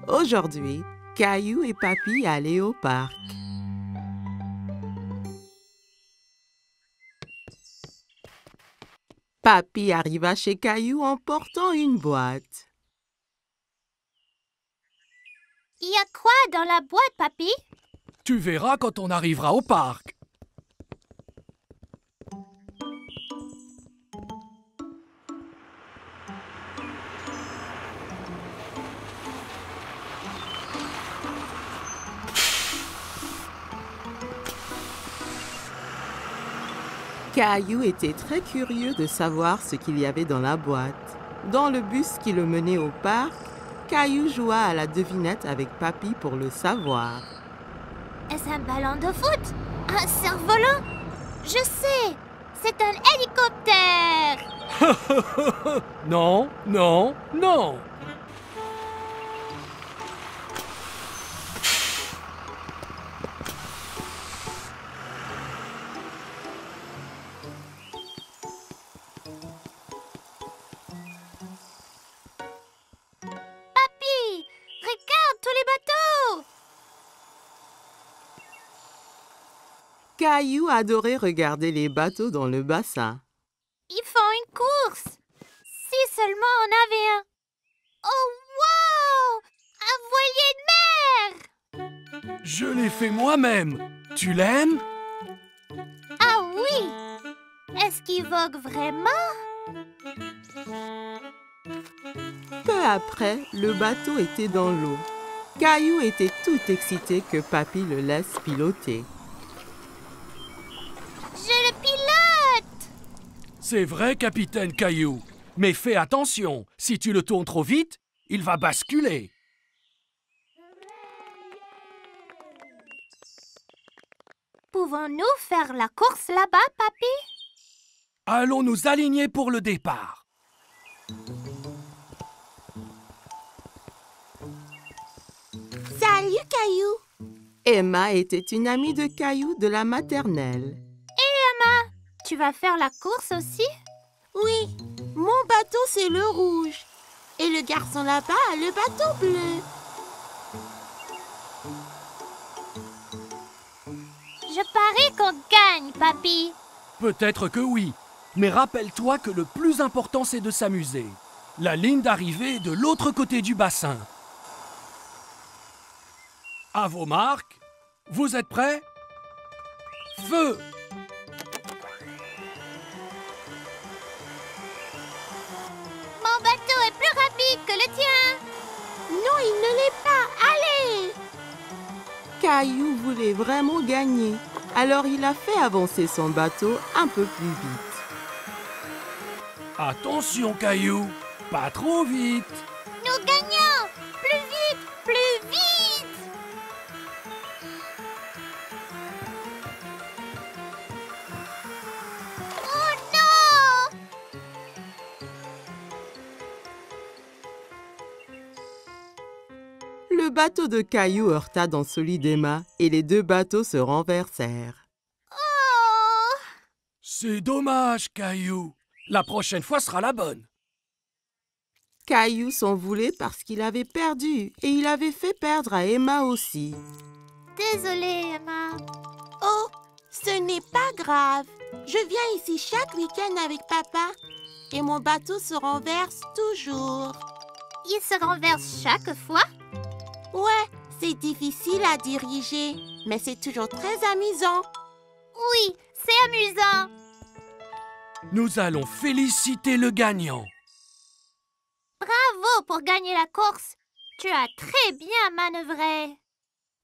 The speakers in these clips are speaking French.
Aujourd'hui, Caillou et Papy allaient au parc. Papy arriva chez Caillou en portant une boîte. Il y a quoi dans la boîte, Papy? Tu verras quand on arrivera au parc. Caillou était très curieux de savoir ce qu'il y avait dans la boîte. Dans le bus qui le menait au parc, Caillou joua à la devinette avec Papy pour le savoir. Est-ce un ballon de foot? Un cerf-volant? Je sais! C'est un hélicoptère! Non, non, non. Papy! Regarde tous les bateaux! Caillou adorait regarder les bateaux dans le bassin. Ils font une course! Si seulement on avait un... Oh, wow! Un voilier de mer! Je l'ai fait moi-même. Tu l'aimes? Ah oui! Est-ce qu'il vogue vraiment? Peu après, le bateau était dans l'eau. Caillou était tout excité que Papy le laisse piloter. Je le pilote! C'est vrai, capitaine Caillou. Mais fais attention, si tu le tournes trop vite, il va basculer. Pouvons-nous faire la course là-bas, Papy? Allons nous aligner pour le départ. Salut, Caillou! Emma était une amie de Caillou de la maternelle. Tu vas faire la course aussi? Oui, mon bateau, c'est le rouge. Et le garçon là-bas a le bateau bleu. Je parie qu'on gagne, Papy. Peut-être que oui, mais rappelle-toi que le plus important c'est de s'amuser. La ligne d'arrivée est de l'autre côté du bassin. À vos marques, vous êtes prêts? Feu! Mon bateau est plus rapide que le tien. Non, il ne l'est pas. Allez! Caillou voulait vraiment gagner, alors il a fait avancer son bateau un peu plus vite. Attention, Caillou, pas trop vite. Nous gagnons! Plus vite! Plus vite! Oh non! Le bateau de Caillou heurta dans celui d'Emma et les deux bateaux se renversèrent. Oh! C'est dommage, Caillou. La prochaine fois sera la bonne. Caillou s'en voulait parce qu'il avait perdu et il avait fait perdre à Emma aussi. Désolée, Emma. Oh, ce n'est pas grave. Je viens ici chaque week-end avec papa. Et mon bateau se renverse toujours. Il se renverse chaque fois? Ouais, c'est difficile à diriger, mais c'est toujours très amusant. Oui, c'est amusant. Nous allons féliciter le gagnant. Bravo pour gagner la course. Tu as très bien manœuvré.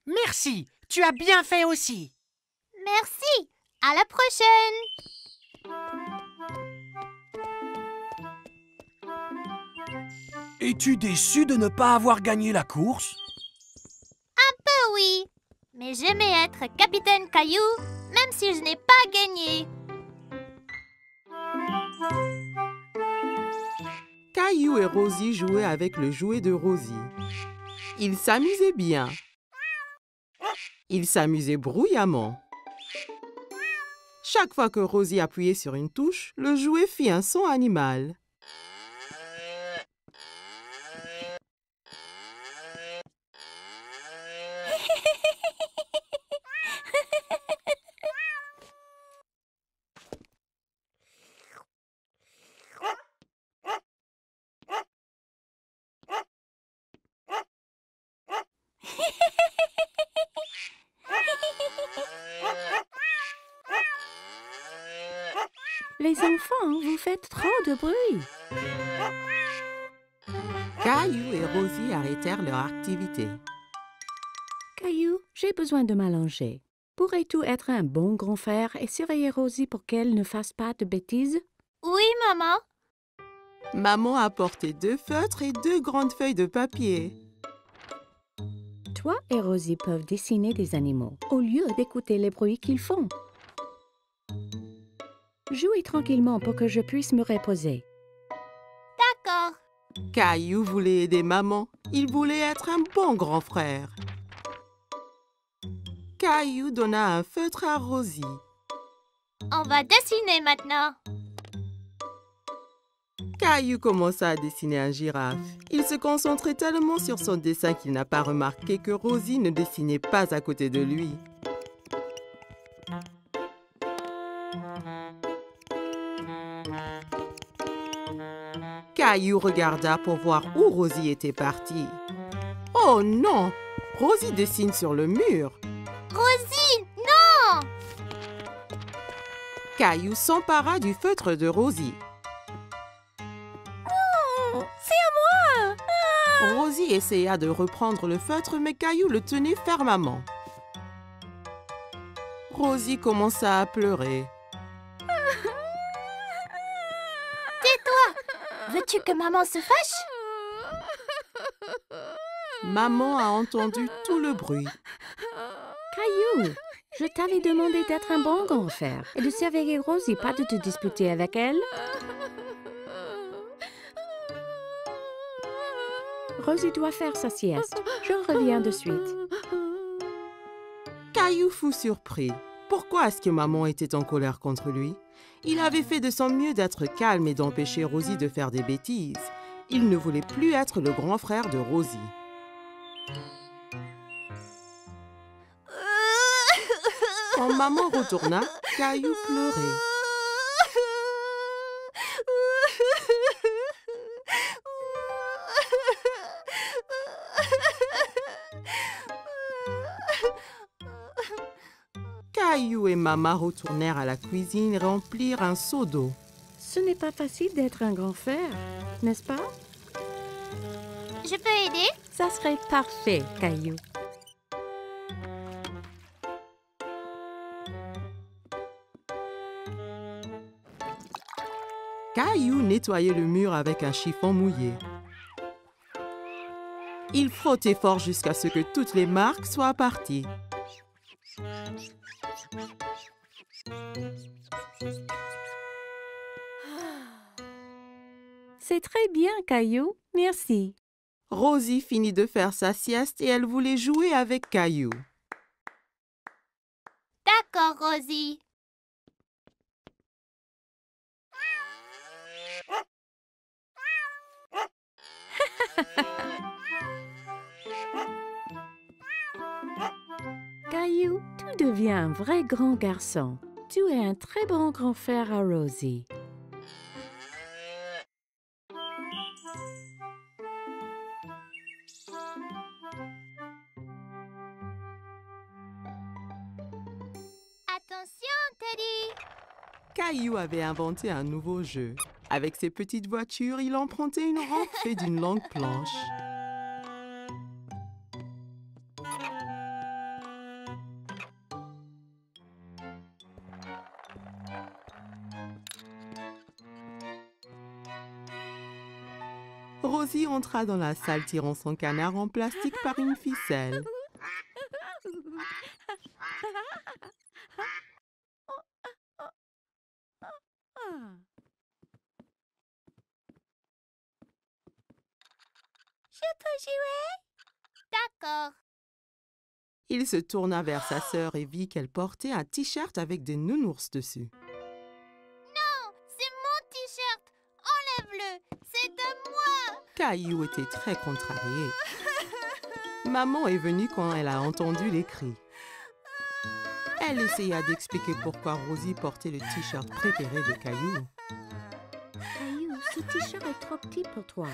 Merci, tu as bien fait aussi. Merci. À la prochaine. Es-tu déçu de ne pas avoir gagné la course? Oui, mais j'aimais être capitaine Caillou, même si je n'ai pas gagné. Caillou et Rosie jouaient avec le jouet de Rosie. Ils s'amusaient bien. Ils s'amusaient bruyamment. Chaque fois que Rosie appuyait sur une touche, le jouet fit un son animal. Les enfants, vous faites trop de bruit. Caillou et Rosie arrêtèrent leur activité. Caillou, j'ai besoin de m'allonger. Pourrais-tu être un bon grand frère et surveiller Rosie pour qu'elle ne fasse pas de bêtises? Oui, maman. Maman a apporté 2 feutres et 2 grandes feuilles de papier. Toi et Rosie peuvent dessiner des animaux au lieu d'écouter les bruits qu'ils font. Jouez tranquillement pour que je puisse me reposer. D'accord. Caillou voulait aider maman. Il voulait être un bon grand frère. Caillou donna un feutre à Rosie. On va dessiner maintenant. Caillou commença à dessiner un girafe. Il se concentrait tellement sur son dessin qu'il n'a pas remarqué que Rosie ne dessinait pas à côté de lui. Caillou regarda pour voir où Rosie était partie. Oh non! Rosie dessine sur le mur. Rosie, non! Caillou s'empara du feutre de Rosie. C'est à moi! Rosie essaya de reprendre le feutre, mais Caillou le tenait fermement. Rosie commença à pleurer. Veux-tu que maman se fâche? Maman a entendu tout le bruit. Caillou, je t'avais demandé d'être un bon grand frère et de surveiller Rosie, pas de te disputer avec elle. Rosie doit faire sa sieste. Je reviens de suite. Caillou fut surpris. Pourquoi est-ce que maman était en colère contre lui? Il avait fait de son mieux d'être calme et d'empêcher Rosie de faire des bêtises. Il ne voulait plus être le grand frère de Rosie. Quand maman retourna, Caillou pleurait. Caillou et maman retournèrent à la cuisine et remplirent un seau d'eau. Ce n'est pas facile d'être un grand frère, n'est-ce pas? Je peux aider? Ça serait parfait, Caillou. Caillou nettoyait le mur avec un chiffon mouillé. Il frottait fort jusqu'à ce que toutes les marques soient parties. C'est très bien, Caillou. Merci. Rosie finit de faire sa sieste et elle voulait jouer avec Caillou. D'accord, Rosie. Caillou, tu deviens un vrai grand garçon. Tu es un très bon grand frère à Rosie. Attention, Teddy. Caillou avait inventé un nouveau jeu. Avec ses petites voitures, il empruntait une rampe faite d'une longue planche. Rosie entra dans la salle tirant son canard en plastique par une ficelle. Je peux jouer? D'accord. Il se tourna vers sa sœur et vit qu'elle portait un t-shirt avec des nounours dessus. Non, c'est mon t-shirt. Enlève-le. C'est de moi. Caillou était très contrarié. Maman est venue quand elle a entendu les cris. Elle essaya d'expliquer pourquoi Rosie portait le t-shirt préféré de Caillou. Caillou, ce t-shirt est trop petit pour toi.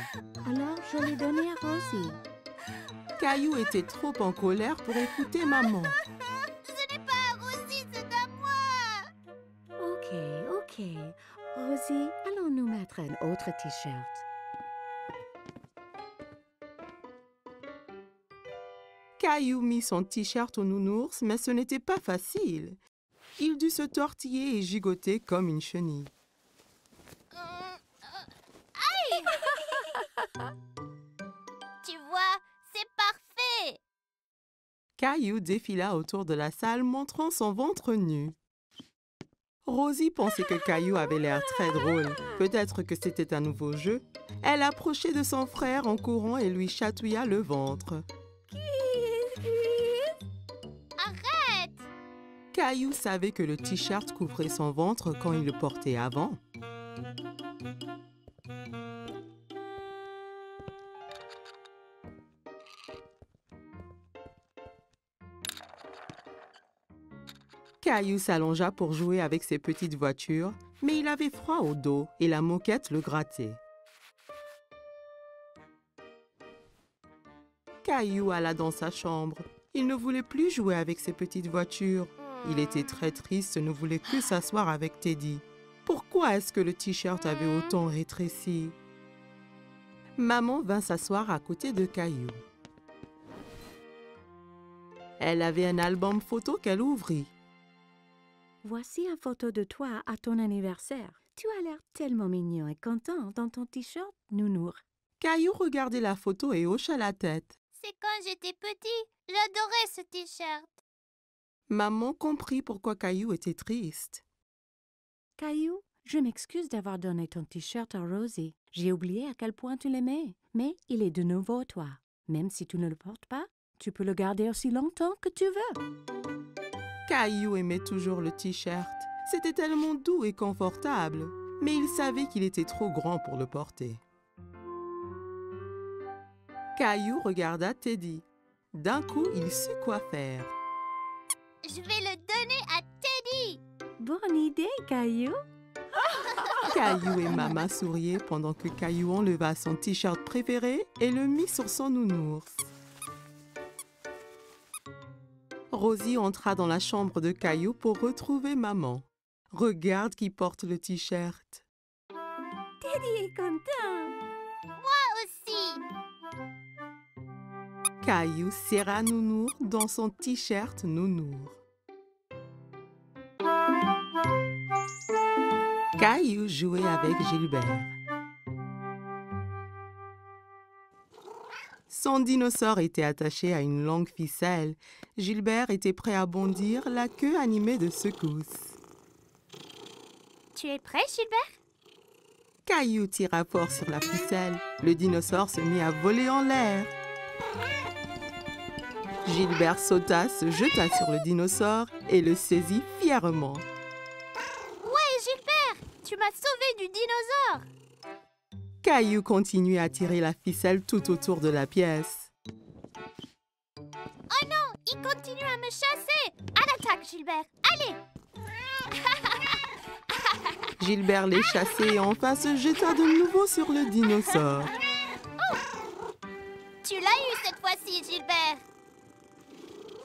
Alors, je l'ai donné à Rosie. Caillou était trop en colère pour écouter maman. Ce n'est pas à Rosie, c'est à moi. Ok. t-shirt. Caillou mit son t-shirt au nounours, mais ce n'était pas facile. Il dut se tortiller et gigoter comme une chenille. Tu vois, c'est parfait. Caillou défila autour de la salle montrant son ventre nu. Rosie pensait que Caillou avait l'air très drôle. Peut-être que c'était un nouveau jeu. Elle approchait de son frère en courant et lui chatouilla le ventre. Arrête! Caillou savait que le t-shirt couvrait son ventre quand il le portait avant. Caillou s'allongea pour jouer avec ses petites voitures, mais il avait froid au dos et la moquette le grattait. Caillou alla dans sa chambre. Il ne voulait plus jouer avec ses petites voitures. Il était très triste et ne voulait que s'asseoir avec Teddy. Pourquoi est-ce que le t-shirt avait autant rétréci? Maman vint s'asseoir à côté de Caillou. Elle avait un album photo qu'elle ouvrit. Voici une photo de toi à ton anniversaire. Tu as l'air tellement mignon et content dans ton t-shirt nounours. Caillou regardait la photo et hocha la tête. C'est quand j'étais petit. J'adorais ce t-shirt. Maman comprit pourquoi Caillou était triste. Caillou, je m'excuse d'avoir donné ton t-shirt à Rosie. J'ai oublié à quel point tu l'aimais, mais il est de nouveau à toi. Même si tu ne le portes pas, tu peux le garder aussi longtemps que tu veux. Caillou aimait toujours le t-shirt. C'était tellement doux et confortable, mais il savait qu'il était trop grand pour le porter. Caillou regarda Teddy. D'un coup, il sut quoi faire. Je vais le donner à Teddy. Bonne idée, Caillou. Caillou et Maman souriaient pendant que Caillou enleva son t-shirt préféré et le mit sur son nounours. Rosie entra dans la chambre de Caillou pour retrouver Maman. Regarde qui porte le t-shirt. Teddy est content. Aussi. Caillou serra Nounours dans son t-shirt Nounours. Caillou jouait avec Gilbert. Son dinosaure était attaché à une longue ficelle. Gilbert était prêt à bondir, la queue animée de secousses. Tu es prêt, Gilbert? Caillou tira fort sur la ficelle. Le dinosaure se mit à voler en l'air. Gilbert sauta, se jeta sur le dinosaure et le saisit fièrement. Ouais, Gilbert! Tu m'as sauvé du dinosaure! Caillou continuait à tirer la ficelle tout autour de la pièce. Oh non! Il continue à me chasser! À l'attaque, Gilbert! Allez! Gilbert les chassait et enfin se jeta de nouveau sur le dinosaure. Tu l'as eu cette fois-ci, Gilbert!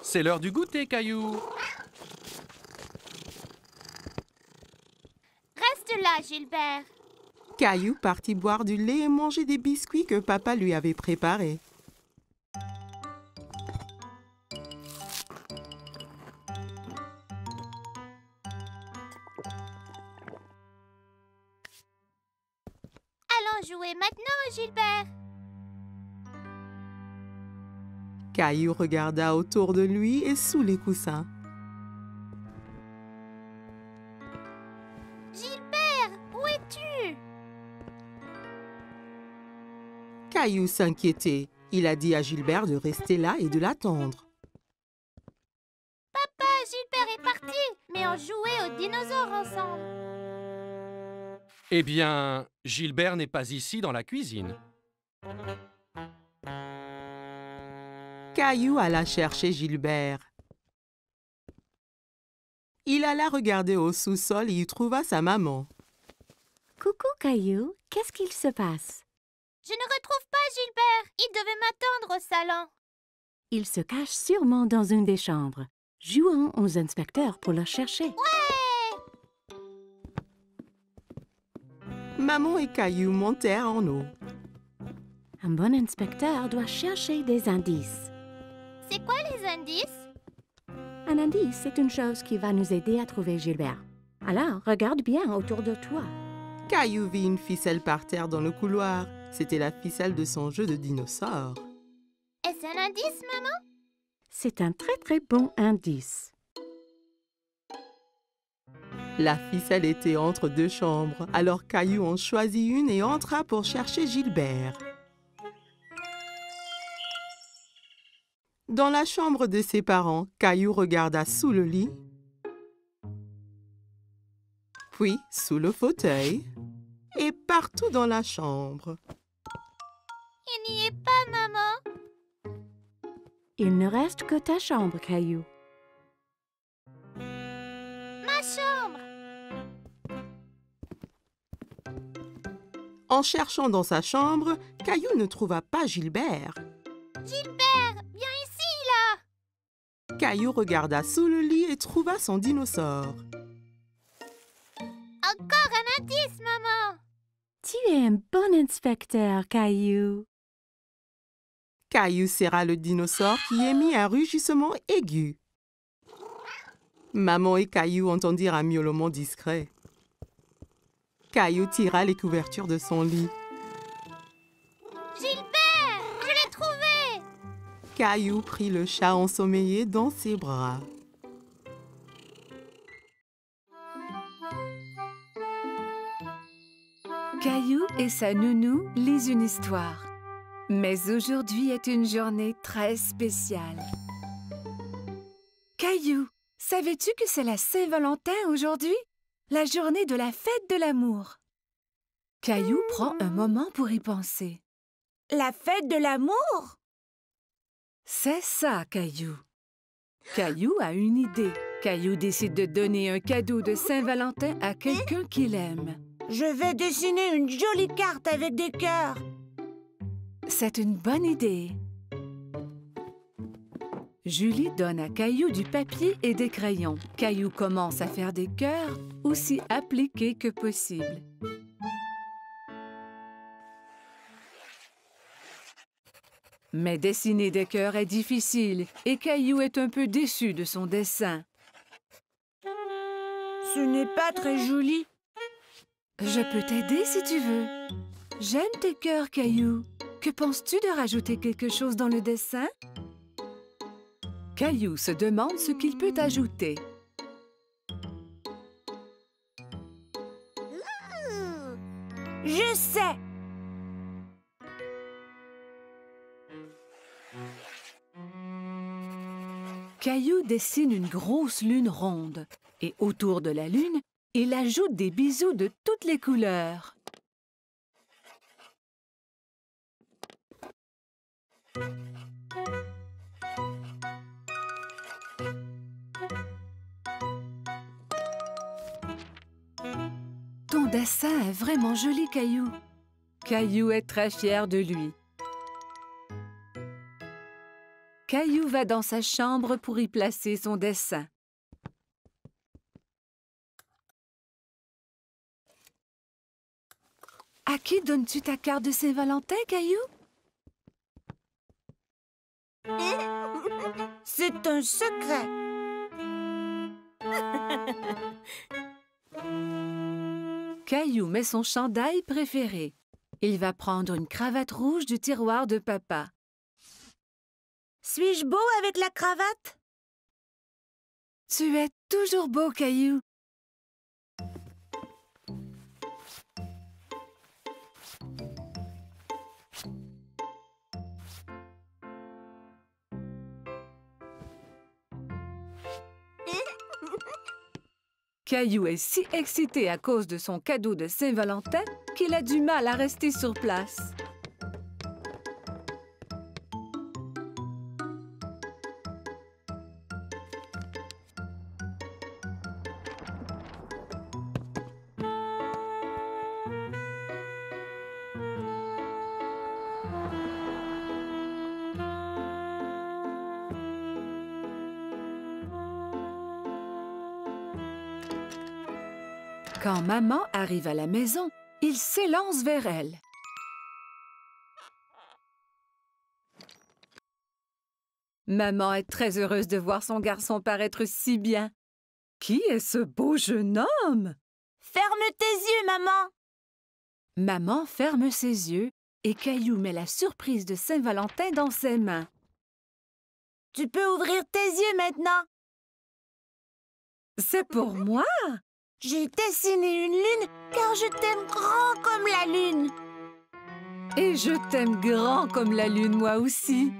C'est l'heure du goûter, Caillou. Reste là, Gilbert! Caillou partit boire du lait et manger des biscuits que papa lui avait préparés. Allons jouer maintenant, Gilbert! Caillou regarda autour de lui et sous les coussins. Gilbert, où es-tu? Caillou s'inquiétait. Il a dit à Gilbert de rester là et de l'attendre. Papa, Gilbert est parti, mais on jouait aux dinosaures ensemble. Eh bien, Gilbert n'est pas ici dans la cuisine. Caillou alla chercher Gilbert. Il alla regarder au sous-sol et y trouva sa maman. Coucou, Caillou. Qu'est-ce qu'il se passe? Je ne retrouve pas Gilbert. Il devait m'attendre au salon. Il se cache sûrement dans une des chambres. Jouons aux inspecteurs pour le chercher. Ouais! Maman et Caillou montèrent en haut. Un bon inspecteur doit chercher des indices. C'est quoi les indices? Un indice, c'est une chose qui va nous aider à trouver Gilbert. Alors, regarde bien autour de toi. Caillou vit une ficelle par terre dans le couloir. C'était la ficelle de son jeu de dinosaure. Est-ce un indice, maman? C'est un très très bon indice. La ficelle était entre deux chambres, alors Caillou en choisit une et entra pour chercher Gilbert. Dans la chambre de ses parents, Caillou regarda sous le lit, puis sous le fauteuil et partout dans la chambre. Il n'y est pas, maman. Il ne reste que ta chambre, Caillou. Ma chambre. En cherchant dans sa chambre, Caillou ne trouva pas Gilbert. Gilbert, viens ici, là. Caillou regarda sous le lit et trouva son dinosaure. Encore un indice, maman. Tu es un bon inspecteur, Caillou. Caillou serra le dinosaure qui émit un rugissement aigu. Maman et Caillou entendirent un miaulement discret. Caillou tira les couvertures de son lit. Gilbert, je l'ai trouvé. Caillou prit le chat ensommeillé dans ses bras. Caillou et sa nounou lisent une histoire. Mais aujourd'hui est une journée très spéciale. Caillou, savais-tu que c'est la Saint-Valentin aujourd'hui? La journée de la fête de l'amour. Caillou prend un moment pour y penser. La fête de l'amour? C'est ça, Caillou. Caillou a une idée. Caillou décide de donner un cadeau de Saint-Valentin à quelqu'un qu'il aime. Je vais dessiner une jolie carte avec des cœurs. C'est une bonne idée. Julie donne à Caillou du papier et des crayons. Caillou commence à faire des cœurs aussi appliqués que possible. Mais dessiner des cœurs est difficile et Caillou est un peu déçu de son dessin. Ce n'est pas très joli. Je peux t'aider si tu veux. J'aime tes cœurs, Caillou. Que penses-tu de rajouter quelque chose dans le dessin? Caillou se demande ce qu'il peut ajouter. Je sais! Caillou dessine une grosse lune ronde et autour de la lune, il ajoute des bisous de toutes les couleurs. Ton dessin est vraiment joli, Caillou. Caillou est très fier de lui. Caillou va dans sa chambre pour y placer son dessin. À qui donnes-tu ta carte de Saint-Valentin, Caillou? C'est un secret. Caillou met son chandail préféré. Il va prendre une cravate rouge du tiroir de papa. Suis-je beau avec la cravate? Tu es toujours beau, Caillou. Caillou est si excité à cause de son cadeau de Saint-Valentin qu'il a du mal à rester sur place. Quand maman arrive à la maison, Il s'élance vers elle. Maman est très heureuse de voir son garçon paraître si bien. Qui est ce beau jeune homme? Ferme tes yeux, maman. Maman ferme ses yeux et Caillou met la surprise de Saint-Valentin dans ses mains. Tu peux ouvrir tes yeux maintenant. C'est pour moi? J'ai dessiné une lune car je t'aime grand comme la lune. Et je t'aime grand comme la lune, moi aussi.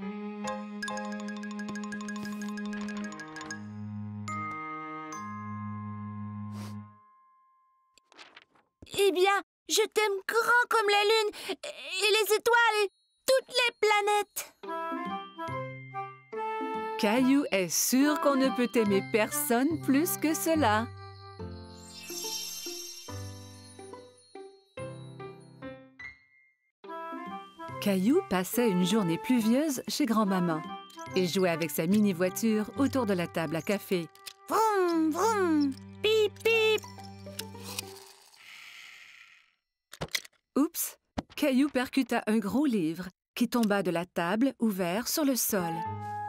Eh bien, je t'aime grand comme la lune et les étoiles et toutes les planètes. Caillou est sûr qu'on ne peut aimer personne plus que cela. Caillou passait une journée pluvieuse chez grand-maman et jouait avec sa mini-voiture autour de la table à café. Vroom, vroom, pip, pip. Oups! Caillou percuta un gros livre qui tomba de la table ouvert sur le sol.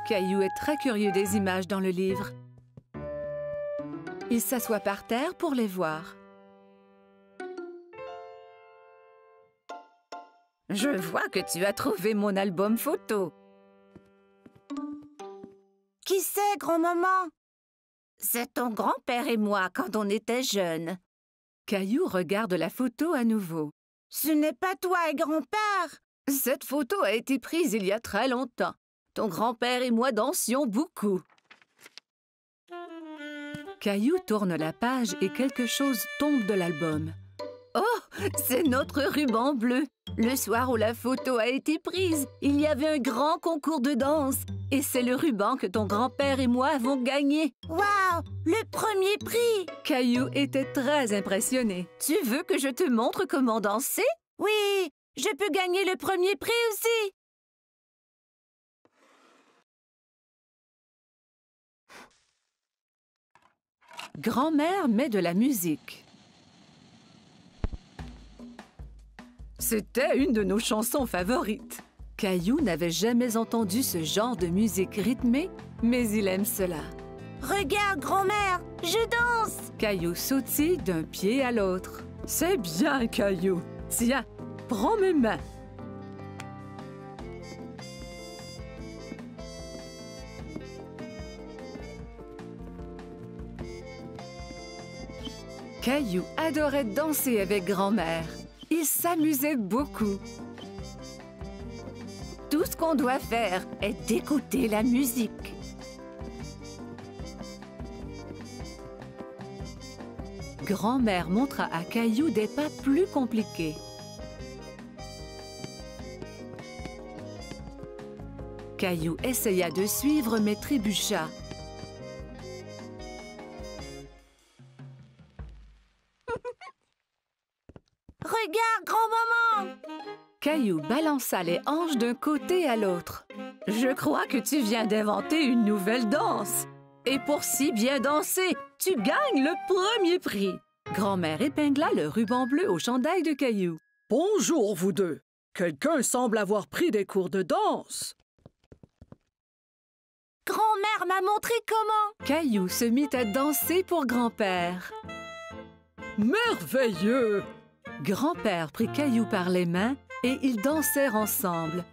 Caillou est très curieux des images dans le livre. Il s'assoit par terre pour les voir. Je vois que tu as trouvé mon album photo. Qui c'est, grand-maman? C'est ton grand-père et moi quand on était jeunes. Caillou regarde la photo à nouveau. Ce n'est pas toi et grand-père. Cette photo a été prise il y a très longtemps. Ton grand-père et moi dansions beaucoup. Caillou tourne la page et quelque chose tombe de l'album. Oh, c'est notre ruban bleu. Le soir où la photo a été prise, il y avait un grand concours de danse. Et c'est le ruban que ton grand-père et moi avons gagné. Waouh, le premier prix! Caillou était très impressionné. Tu veux que je te montre comment danser? Oui, je peux gagner le premier prix aussi. Grand-mère met de la musique. C'était une de nos chansons favorites. Caillou n'avait jamais entendu ce genre de musique rythmée, mais il aime cela. Regarde, grand-mère, je danse. Caillou sautille d'un pied à l'autre. C'est bien, Caillou. Tiens, prends mes mains. Caillou adorait danser avec grand-mère. Il s'amusait beaucoup. Tout ce qu'on doit faire est d'écouter la musique. Grand-mère montra à Caillou des pas plus compliqués. Caillou essaya de suivre mais trébucha. Regarde, grand-maman! Caillou balança les hanches d'un côté à l'autre. « Je crois que tu viens d'inventer une nouvelle danse. Et pour si bien danser, tu gagnes le premier prix. » Grand-mère épingla le ruban bleu au chandail de Caillou. « Bonjour, vous deux. Quelqu'un semble avoir pris des cours de danse. » Grand-mère m'a montré comment. Caillou se mit à danser pour grand-père. « Merveilleux! » Grand-père prit Caillou par les mains et ils dansèrent ensemble.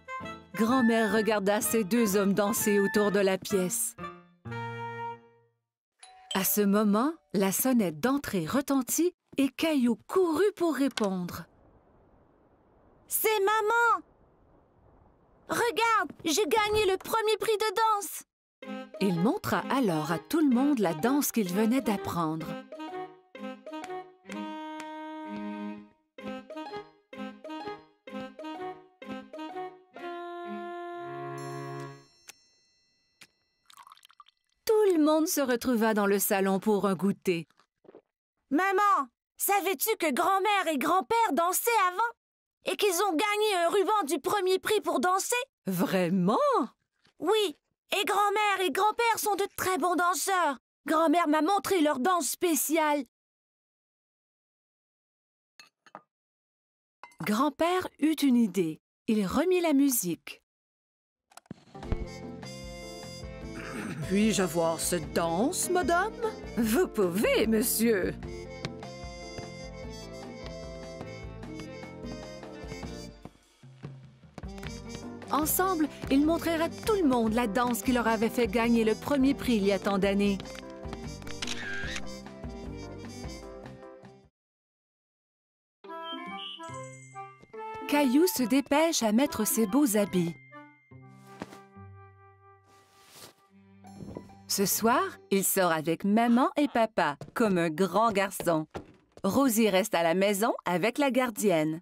Grand-mère regarda ces deux hommes danser autour de la pièce. À ce moment, la sonnette d'entrée retentit et Caillou courut pour répondre. « C'est maman! Regarde, j'ai gagné le premier prix de danse! » Il montra alors à tout le monde la danse qu'il venait d'apprendre. Tout le monde se retrouva dans le salon pour un goûter. « Maman, savais-tu que grand-mère et grand-père dansaient avant? Et qu'ils ont gagné un ruban du premier prix pour danser? » Vraiment? Oui, et grand-mère et grand-père sont de très bons danseurs. Grand-mère m'a montré leur danse spéciale. Grand-père eut une idée. Il remit la musique. Puis-je avoir cette danse, madame? Vous pouvez, monsieur. Ensemble, ils montrèrent à tout le monde la danse qui leur avait fait gagner le premier prix il y a tant d'années. Caillou se dépêche à mettre ses beaux habits. Ce soir, il sort avec maman et papa, comme un grand garçon. Rosie reste à la maison avec la gardienne.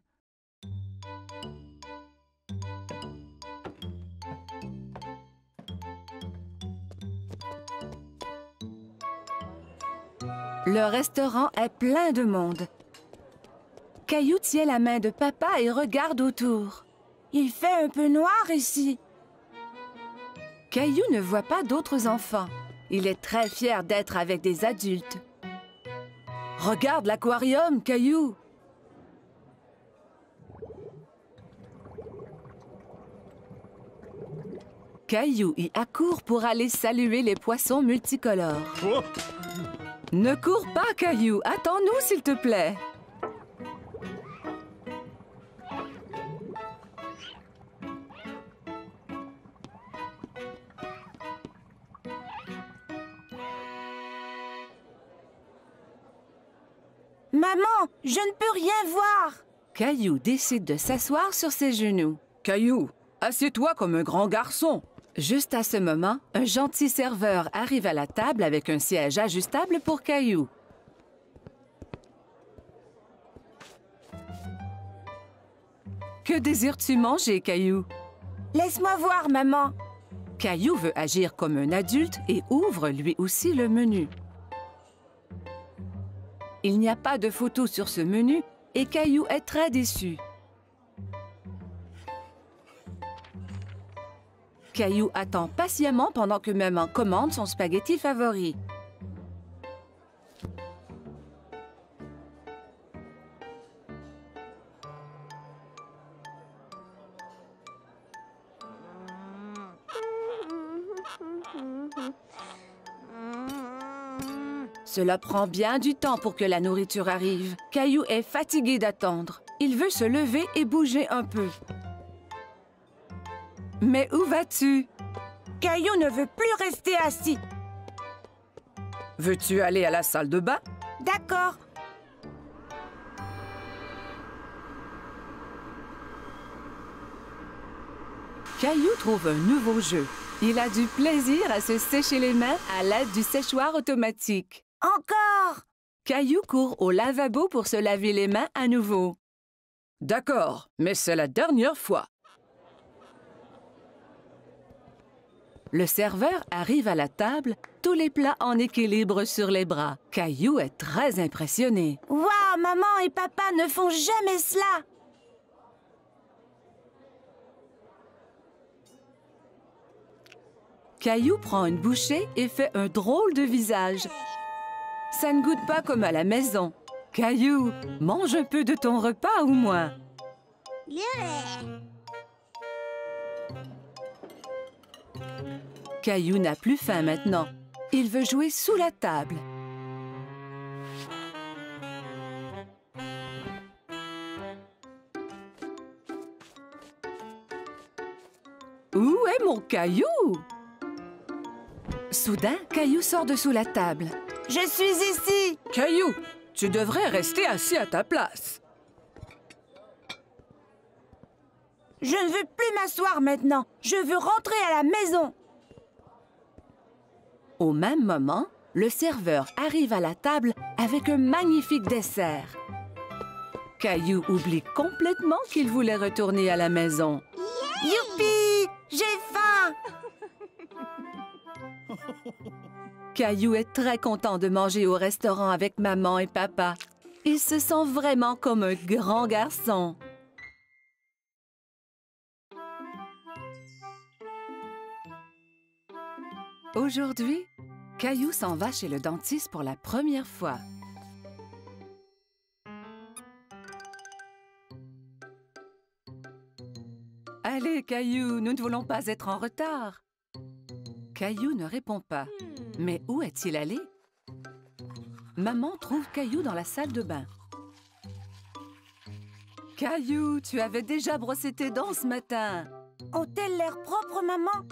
Le restaurant est plein de monde. Caillou tient la main de papa et regarde autour. Il fait un peu noir ici. Caillou ne voit pas d'autres enfants. Il est très fier d'être avec des adultes. Regarde l'aquarium, Caillou! Caillou y accourt pour aller saluer les poissons multicolores. Oh! Ne cours pas, Caillou! Attends-nous, s'il te plaît! Maman, je ne peux rien voir. Caillou décide de s'asseoir sur ses genoux. Caillou, assieds-toi comme un grand garçon. Juste à ce moment, un gentil serveur arrive à la table avec un siège ajustable pour Caillou. Que désires-tu manger, Caillou? Laisse-moi voir, maman. Caillou veut agir comme un adulte et ouvre lui aussi le menu. Il n'y a pas de photo sur ce menu et Caillou est très déçu. Caillou attend patiemment pendant que maman commande son spaghetti favori. Cela prend bien du temps pour que la nourriture arrive. Caillou est fatigué d'attendre. Il veut se lever et bouger un peu. Mais où vas-tu? Caillou ne veut plus rester assis. Veux-tu aller à la salle de bain? D'accord. Caillou trouve un nouveau jeu. Il a du plaisir à se sécher les mains à l'aide du séchoir automatique. Encore! Caillou court au lavabo pour se laver les mains à nouveau. D'accord, mais c'est la dernière fois. Le serveur arrive à la table, tous les plats en équilibre sur les bras. Caillou est très impressionné. Waouh, maman et papa ne font jamais cela! Caillou prend une bouchée et fait un drôle de visage. Ça ne goûte pas comme à la maison. Caillou, mange un peu de ton repas ou moins. Caillou n'a plus faim maintenant. Il veut jouer sous la table. Où est mon Caillou? Soudain, Caillou sort de sous la table. Je suis ici! Caillou, tu devrais rester assis à ta place. Je ne veux plus m'asseoir maintenant. Je veux rentrer à la maison. Au même moment, le serveur arrive à la table avec un magnifique dessert. Caillou oublie complètement qu'il voulait retourner à la maison. Youpi! J'ai faim! Caillou est très content de manger au restaurant avec maman et papa. Il se sent vraiment comme un grand garçon. Aujourd'hui, Caillou s'en va chez le dentiste pour la première fois. Allez, Caillou, nous ne voulons pas être en retard. Caillou ne répond pas. Mais où est-il allé? Maman trouve Caillou dans la salle de bain. Caillou, tu avais déjà brossé tes dents ce matin. Ont-elles l'air propres, maman?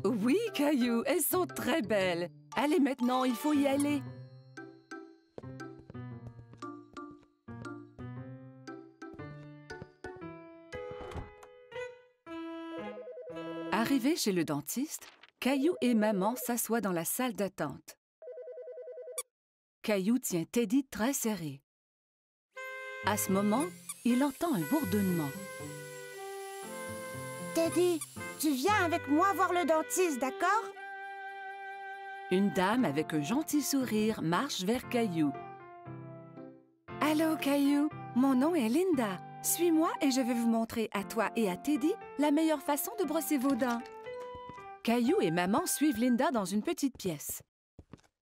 Oui, Caillou, elles sont très belles. Allez, maintenant, il faut y aller. Arrivé chez le dentiste, Caillou et maman s'assoient dans la salle d'attente. Caillou tient Teddy très serré. À ce moment, il entend un bourdonnement. Teddy, tu viens avec moi voir le dentiste, d'accord? Une dame avec un gentil sourire marche vers Caillou. Allô, Caillou, mon nom est Linda. Suis-moi et je vais vous montrer à toi et à Teddy la meilleure façon de brosser vos dents. Caillou et maman suivent Linda dans une petite pièce.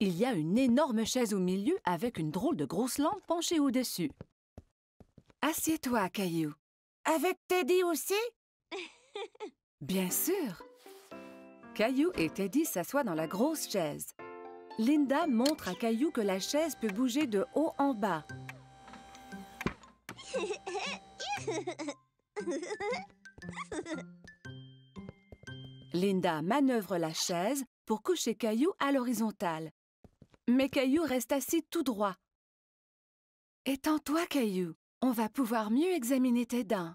Il y a une énorme chaise au milieu avec une drôle de grosse lampe penchée au-dessus. Assieds-toi, Caillou. Avec Teddy aussi? Bien sûr. Caillou et Teddy s'assoient dans la grosse chaise. Linda montre à Caillou que la chaise peut bouger de haut en bas. Linda manœuvre la chaise pour coucher Caillou à l'horizontale. Mais Caillou reste assis tout droit. Étends-toi, Caillou. On va pouvoir mieux examiner tes dents.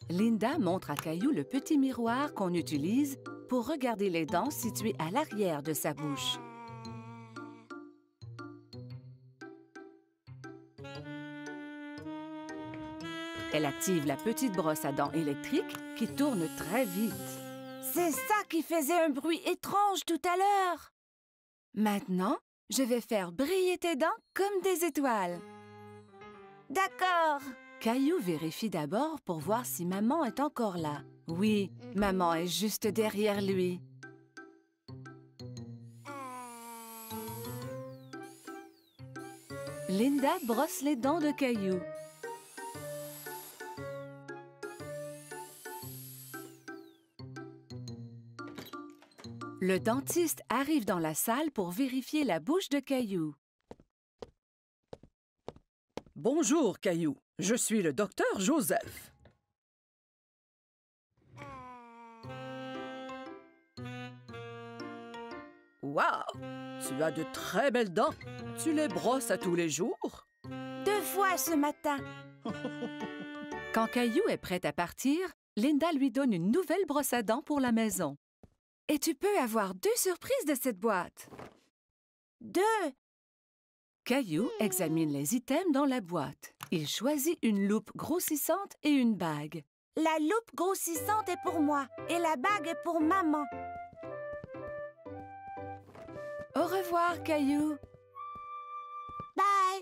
Linda montre à Caillou le petit miroir qu'on utilise pour regarder les dents situées à l'arrière de sa bouche. Elle active la petite brosse à dents électrique qui tourne très vite. C'est ça qui faisait un bruit étrange tout à l'heure. Maintenant, je vais faire briller tes dents comme des étoiles. D'accord. Caillou vérifie d'abord pour voir si maman est encore là. Oui, maman est juste derrière lui. Linda brosse les dents de Caillou. Le dentiste arrive dans la salle pour vérifier la bouche de Caillou. Bonjour, Caillou. Je suis le docteur Joseph. Waouh! Tu as de très belles dents. Tu les brosses à tous les jours? 2 fois ce matin. Quand Caillou est prête à partir, Linda lui donne une nouvelle brosse à dents pour la maison. Et tu peux avoir 2 surprises de cette boîte. 2. Caillou examine les items dans la boîte. Il choisit une loupe grossissante et une bague. La loupe grossissante est pour moi et la bague est pour maman. Au revoir, Caillou. Bye.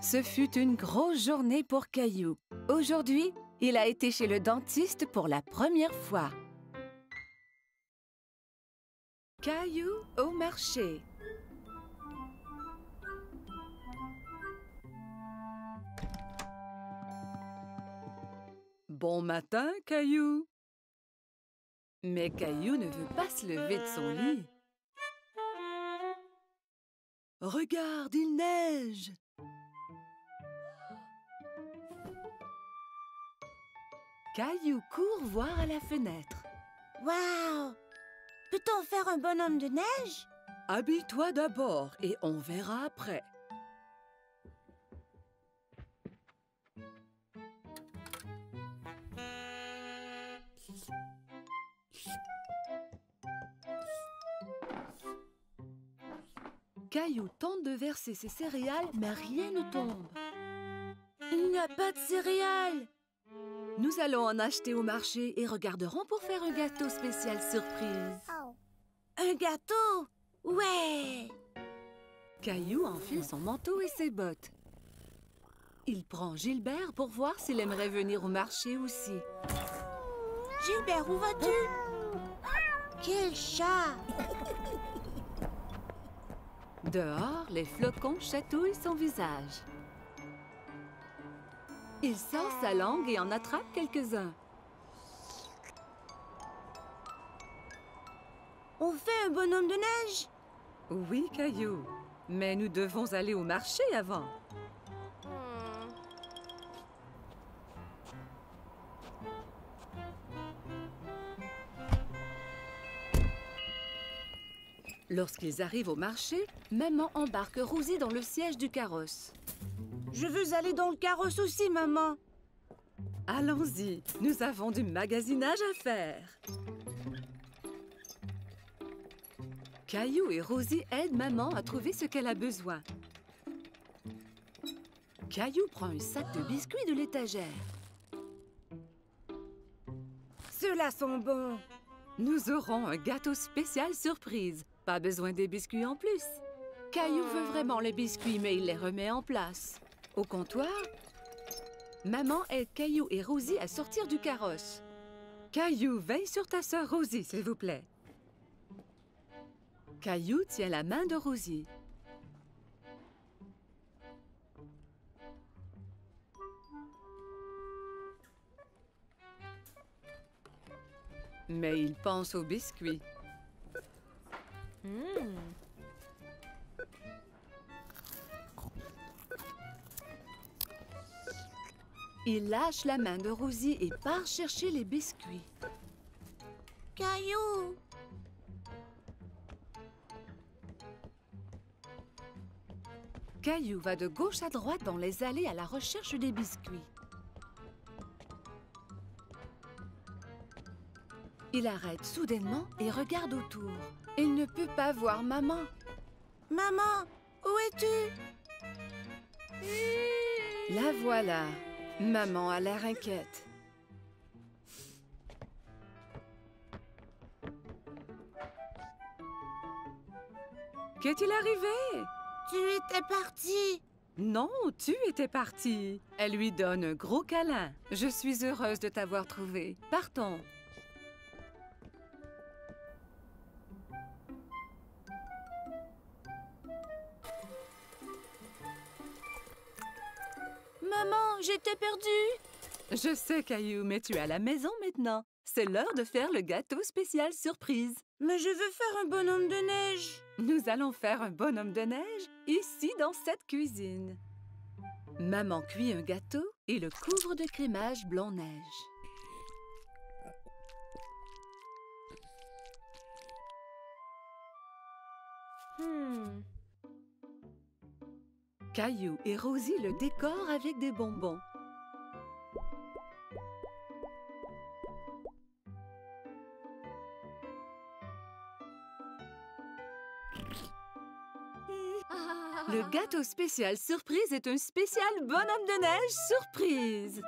Ce fut une grosse journée pour Caillou. Aujourd'hui, il a été chez le dentiste pour la première fois. Caillou au marché. Bon matin, Caillou. Mais Caillou ne veut pas se lever de son lit. Regarde, il neige. Caillou court voir à la fenêtre. Waouh! Peut-on faire un bonhomme de neige? Habille-toi d'abord et on verra après. Caillou tente de verser ses céréales, mais rien ne tombe. Il n'y a pas de céréales. Nous allons en acheter au marché et regarderons pour faire un gâteau spécial surprise. Un gâteau? Ouais! Caillou enfile son manteau et ses bottes. Il prend Gilbert pour voir s'il aimerait venir au marché aussi. Gilbert, où vas-tu? Quel chat! Dehors, les flocons chatouillent son visage. Il sort sa langue et en attrape quelques-uns. On fait un bonhomme de neige? Oui, Caillou, mais nous devons aller au marché avant. Lorsqu'ils arrivent au marché, maman embarque Rosie dans le siège du carrosse. Je veux aller dans le carrosse aussi, maman. Allons-y, nous avons du magasinage à faire. Caillou et Rosie aident maman à trouver ce qu'elle a besoin. Caillou prend un sac de biscuits de l'étagère. Ceux-là sont bons. Nous aurons un gâteau spécial surprise. Pas besoin des biscuits en plus. Caillou veut vraiment les biscuits, mais il les remet en place. Au comptoir, maman aide Caillou et Rosie à sortir du carrosse. Caillou, veille sur ta sœur Rosie, s'il vous plaît. Caillou tient la main de Rosie. Mais il pense aux biscuits. Il lâche la main de Rosie et part chercher les biscuits. Caillou! Caillou va de gauche à droite dans les allées à la recherche des biscuits. Il arrête soudainement et regarde autour. Il ne peut pas voir maman. Maman, où es-tu? La voilà. Maman a l'air inquiète. Qu'est-il arrivé? Tu étais partie. Non, tu étais partie. Elle lui donne un gros câlin. Je suis heureuse de t'avoir trouvé. Partons. Maman, j'étais perdue. Je sais, Caillou, mais tu es à la maison maintenant. C'est l'heure de faire le gâteau spécial surprise. Mais je veux faire un bonhomme de neige. Nous allons faire un bonhomme de neige ici dans cette cuisine. Maman cuit un gâteau et le couvre de crémage blanc-neige. Caillou et Rosie le décorent avec des bonbons. Le gâteau spécial surprise est un spécial bonhomme de neige surprise.